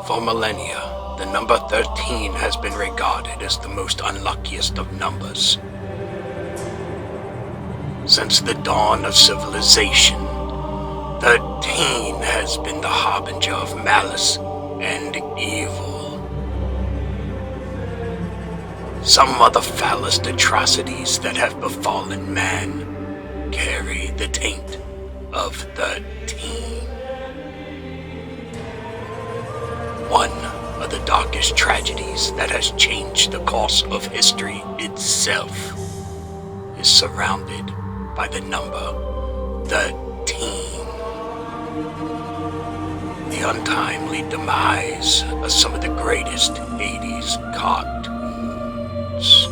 For millennia, the number 13 has been regarded as the most unluckiest of numbers. Since the dawn of civilization, 13 has been the harbinger of malice and evil. Some of the foulest atrocities that have befallen man carry the taint of 13. One of the darkest tragedies that has changed the course of history itself is surrounded by the number 13. The untimely demise of some of the greatest 80s cartoons.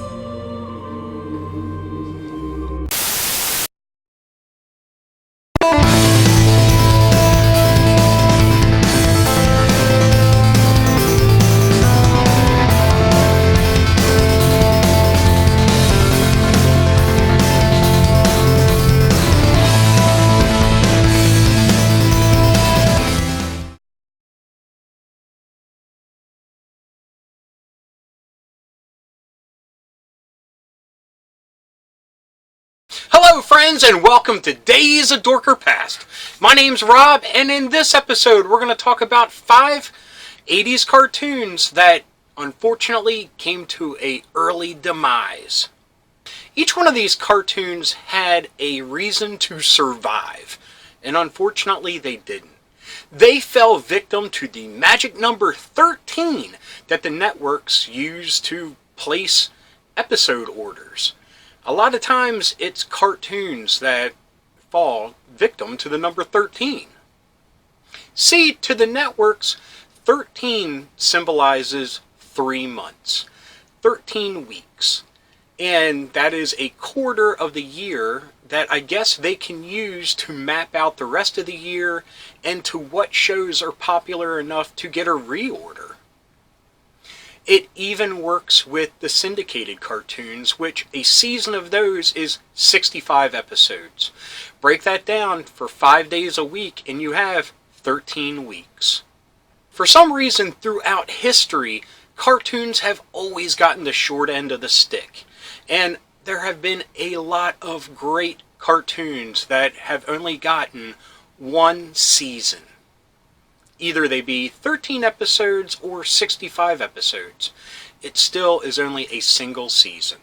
Hello friends, and welcome to Days of Dorker Past. My name's Rob, and in this episode we're going to talk about 5 80s cartoons that unfortunately came to an early demise. Each one of these cartoons had a reason to survive, and unfortunately they didn't. They fell victim to the magic number 13 that the networks use to place episode orders. A lot of times it's cartoons that fall victim to the number 13. See, to the networks, 13 symbolizes 3 months, 13 weeks. And that is a quarter of the year that I guess they can use to map out the rest of the year and to what shows are popular enough to get a reorder. It even works with the syndicated cartoons, which a season of those is 65 episodes. Break that down for 5 days a week and you have 13 weeks. For some reason throughout history, cartoons have always gotten the short end of the stick. And there have been a lot of great cartoons that have only gotten 1 season. Either they be 13 episodes or 65 episodes. It still is only a single season.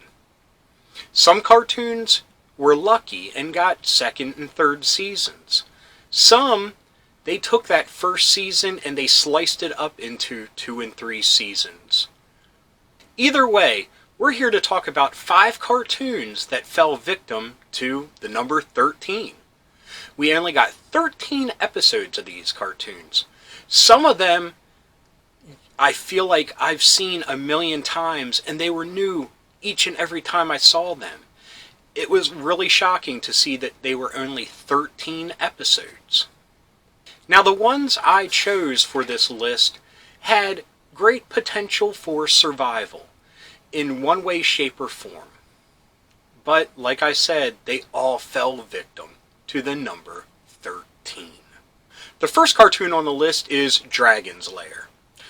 Some cartoons were lucky and got 2nd and 3rd seasons. Some, they took that first season and they sliced it up into 2 and 3 seasons. Either way, we're here to talk about 5 cartoons that fell victim to the number 13. We only got 13 episodes of these cartoons. Some of them I feel like I've seen a million times and they were new each and every time I saw them. It was really shocking to see that they were only 13 episodes. Now the ones I chose for this list had great potential for survival in one way, shape, or form. But like I said, they all fell victim to the number 13. The first cartoon on the list is Dragon's Lair.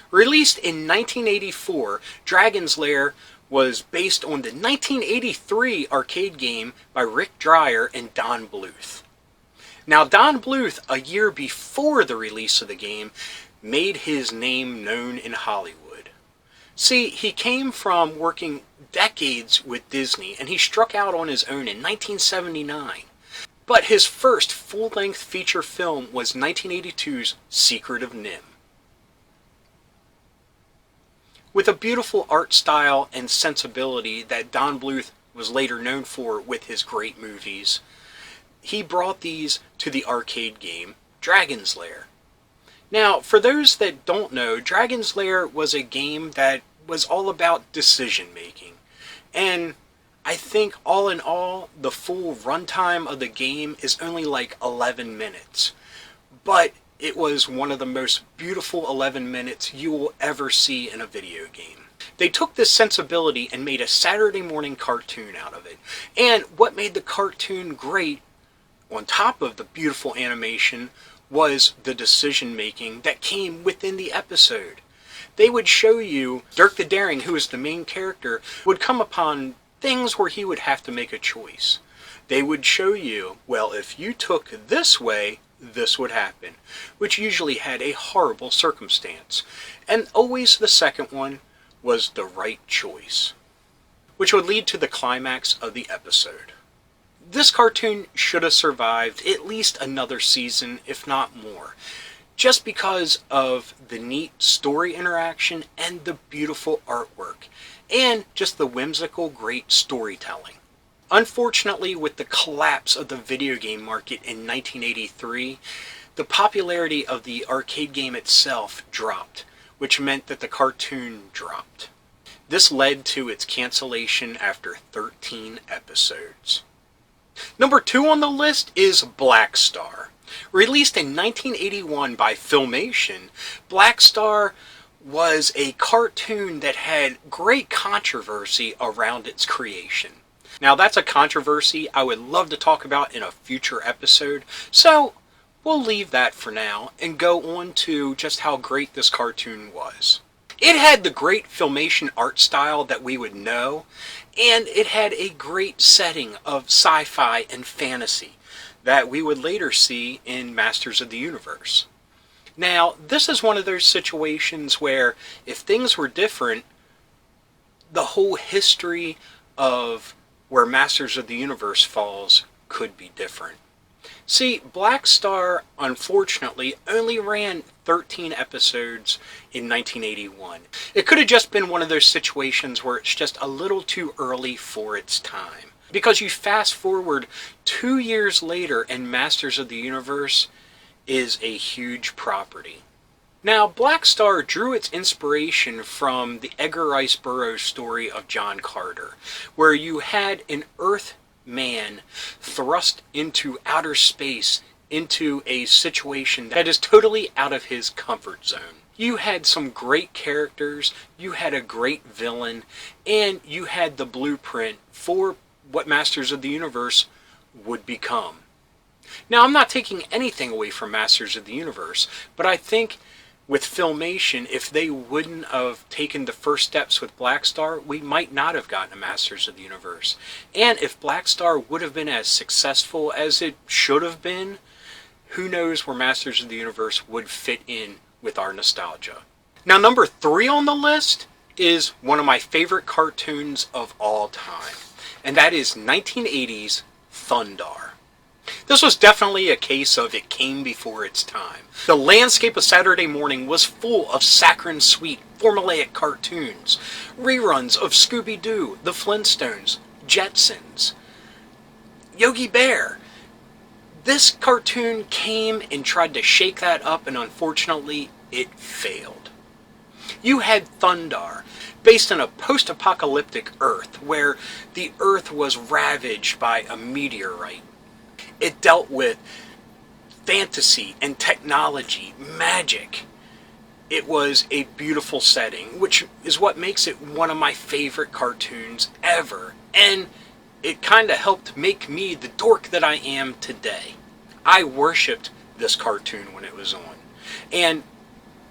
Released in 1984, Dragon's Lair was based on the 1983 arcade game by Rick Dreyer and Don Bluth. Now Don Bluth, a year before the release of the game, made his name known in Hollywood. See, he came from working decades with Disney and he struck out on his own in 1979. But his first full-length feature film was 1982's Secret of Nim. With a beautiful art style and sensibility that Don Bluth was later known for with his great movies, he brought these to the arcade game Dragon's Lair. Now, for those that don't know, Dragon's Lair was a game that was all about decision making. And I think all in all, the full runtime of the game is only like 11 minutes. But it was one of the most beautiful 11 minutes you will ever see in a video game. They took this sensibility and made a Saturday morning cartoon out of it. And what made the cartoon great, on top of the beautiful animation, was the decision making that came within the episode. they would show you Dirk the Daring, who is the main character, would come upon things where he would have to make a choice. They would show you, well, if you took this way, this would happen, which usually had a horrible circumstance. And always the second one was the right choice, which would lead to the climax of the episode. This cartoon should have survived at least another season, if not more, just because of the neat story interaction and the beautiful artwork, and just the whimsical, great storytelling. Unfortunately, with the collapse of the video game market in 1983, the popularity of the arcade game itself dropped, which meant that the cartoon dropped. This led to its cancellation after 13 episodes. Number 2 on the list is Blackstar. Released in 1981 by Filmation, Blackstar was a cartoon that had great controversy around its creation. Now that's a controversy I would love to talk about in a future episode, so we'll leave that for now and go on to just how great this cartoon was. It had the great Filmation art style that we would know, and it had a great setting of sci-fi and fantasy that we would later see in Masters of the Universe. Now, this is one of those situations where if things were different, the whole history of where Masters of the Universe falls could be different. See, Blackstar, unfortunately, only ran 13 episodes in 1981. It could have just been one of those situations where it's just a little too early for its time. Because you fast forward 2 years later and Masters of the Universe is a huge property. Now, Blackstar drew its inspiration from the Edgar Rice Burroughs story of John Carter, where you had an Earth man thrust into outer space, into a situation that is totally out of his comfort zone. You had some great characters, you had a great villain, and you had the blueprint for what Masters of the Universe would become. Now, I'm not taking anything away from Masters of the Universe, but I think with Filmation, if they wouldn't have taken the first steps with Blackstar, we might not have gotten a Masters of the Universe. And if Blackstar would have been as successful as it should have been, who knows where Masters of the Universe would fit in with our nostalgia. Now, number 3 on the list is one of my favorite cartoons of all time, and that is 1980's Thundar. This was definitely a case of it came before its time. The landscape of Saturday morning was full of saccharine sweet, formulaic cartoons, reruns of Scooby-Doo, The Flintstones, Jetsons, Yogi Bear. This cartoon came and tried to shake that up, and unfortunately, it failed. You had Thundar, based on a post-apocalyptic Earth, where the Earth was ravaged by a meteorite. It dealt with fantasy and technology, magic. It was a beautiful setting, which is what makes it one of my favorite cartoons ever. And it kind of helped make me the dork that I am today. I worshipped this cartoon when it was on. And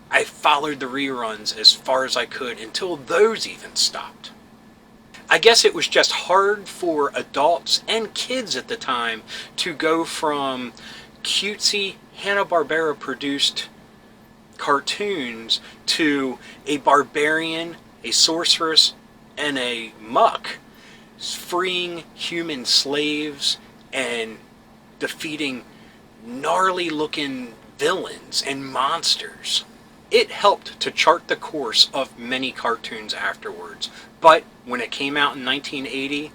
I followed the reruns as far as I could until those even stopped. I guess it was just hard for adults and kids at the time to go from cutesy Hanna-Barbera produced cartoons to a barbarian, a sorceress, and a muck freeing human slaves and defeating gnarly looking villains and monsters. It helped to chart the course of many cartoons afterwards, but when it came out in 1980,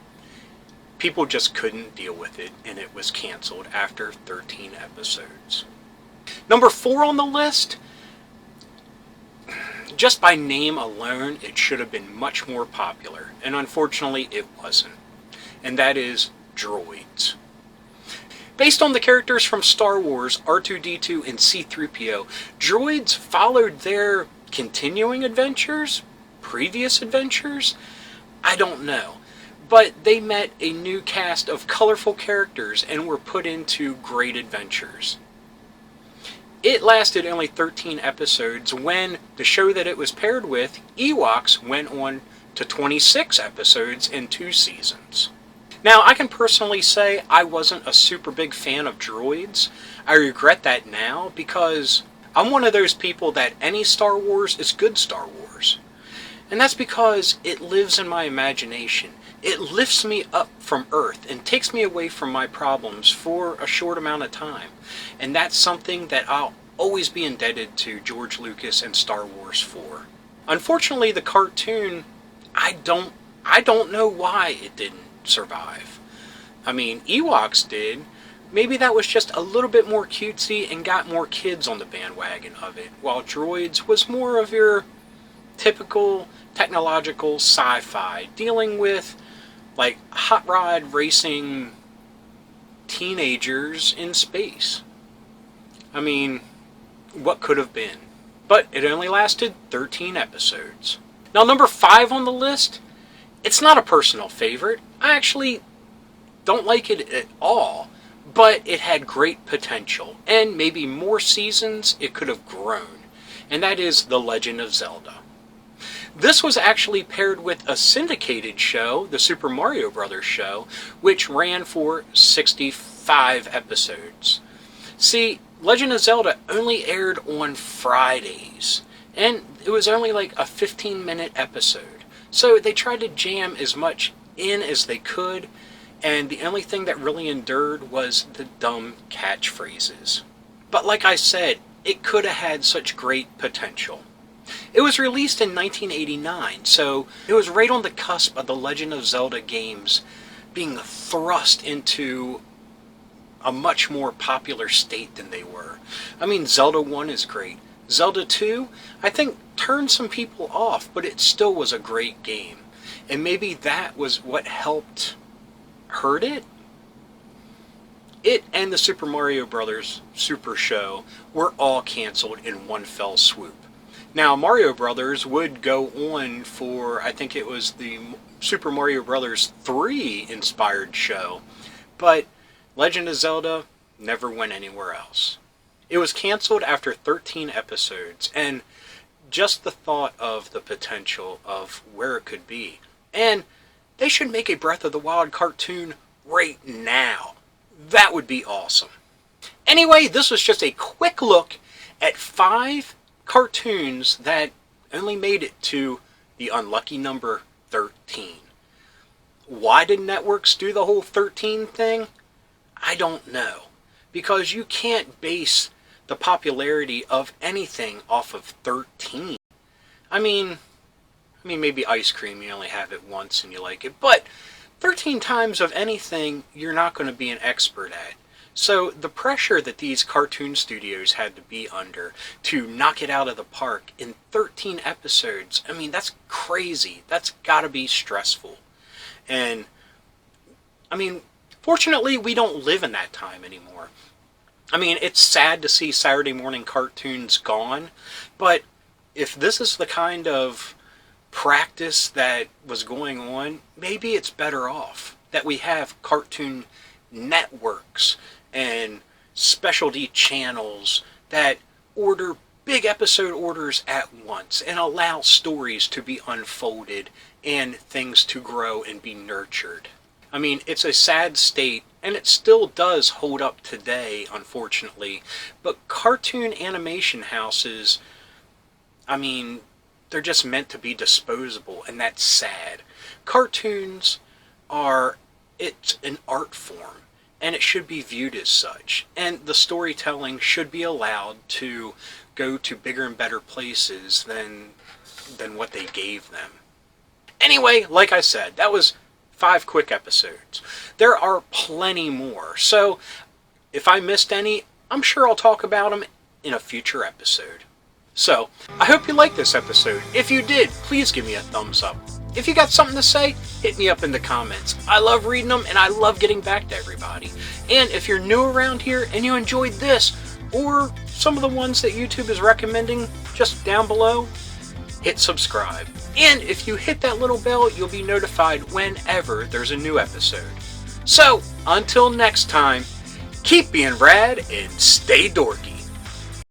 people just couldn't deal with it, and it was canceled after 13 episodes. Number 4 on the list, just by name alone, it should have been much more popular, and unfortunately it wasn't, and that is Droids. Based on the characters from Star Wars, R2-D2 and C-3PO, Droids followed their continuing adventures? Previous adventures? I don't know. But they met a new cast of colorful characters and were put into great adventures. It lasted only 13 episodes when the show that it was paired with, Ewoks, went on to 26 episodes in 2 seasons. Now, I can personally say I wasn't a super big fan of Droids. I regret that now because I'm one of those people that any Star Wars is good Star Wars. And that's because it lives in my imagination. It lifts me up from Earth and takes me away from my problems for a short amount of time. And that's something that I'll always be indebted to George Lucas and Star Wars for. Unfortunately, the cartoon, I don't know why it didn't survive. I mean, Ewoks did. Maybe that was just a little bit more cutesy and got more kids on the bandwagon of it, while Droids was more of your typical technological sci-fi, dealing with like hot rod racing teenagers in space. I mean, what could have been? But it only lasted 13 episodes. Now, number 5 on the list, it's not a personal favorite. I actually don't like it at all, but it had great potential, and maybe more seasons it could have grown, and that is The Legend of Zelda. This was actually paired with a syndicated show, the Super Mario Bros. Show, which ran for 65 episodes. See, Legend of Zelda only aired on Fridays, and it was only like a 15-minute episode. So they tried to jam as much in as they could, and the only thing that really endured was the dumb catchphrases. But like I said, it could have had such great potential. It was released in 1989, so it was right on the cusp of the Legend of Zelda games being thrust into a much more popular state than they were. I mean, Zelda 1 is great. Zelda 2, I think, turned some people off, but it still was a great game. And maybe that was what helped hurt it. It and the Super Mario Bros. Super Show were all canceled in one fell swoop. Now, Mario Brothers would go on for, I think it was the Super Mario Bros. 3 inspired show, but Legend of Zelda never went anywhere else. It was canceled after 13 episodes, and just the thought of the potential of where it could be. And they should make a Breath of the Wild cartoon right now. That would be awesome. Anyway, this was just a quick look at 5 cartoons that only made it to the unlucky number 13. Why did networks do the whole 13 thing? I don't know. Because you can't base the popularity of anything off of 13. I mean, maybe ice cream, you only have it once and you like it, but 13 times of anything you're not going to be an expert at. So the pressure that these cartoon studios had to be under to knock it out of the park in 13 episodes, I mean, that's crazy. That's got to be stressful. And, I mean, fortunately, we don't live in that time anymore. I mean, it's sad to see Saturday morning cartoons gone, but if this is the kind of practice that was going on, maybe it's better off that we have cartoon networks and specialty channels that order big episode orders at once and allow stories to be unfolded and things to grow and be nurtured. I mean, it's a sad state, and it still does hold up today, unfortunately, but cartoon animation houses, I mean, they're just meant to be disposable, and that's sad. Cartoons it's an art form, and it should be viewed as such, and the storytelling should be allowed to go to bigger and better places than what they gave them. Anyway, like I said, that was 5 quick episodes. There are plenty more, so if I missed any, I'm sure I'll talk about them in a future episode. So, I hope you liked this episode. If you did, please give me a thumbs up. If you got something to say, hit me up in the comments. I love reading them, and I love getting back to everybody. And if you're new around here and you enjoyed this, or some of the ones that YouTube is recommending, just down below, hit subscribe. And if you hit that little bell, you'll be notified whenever there's a new episode. So, until next time, keep being rad and stay dorky.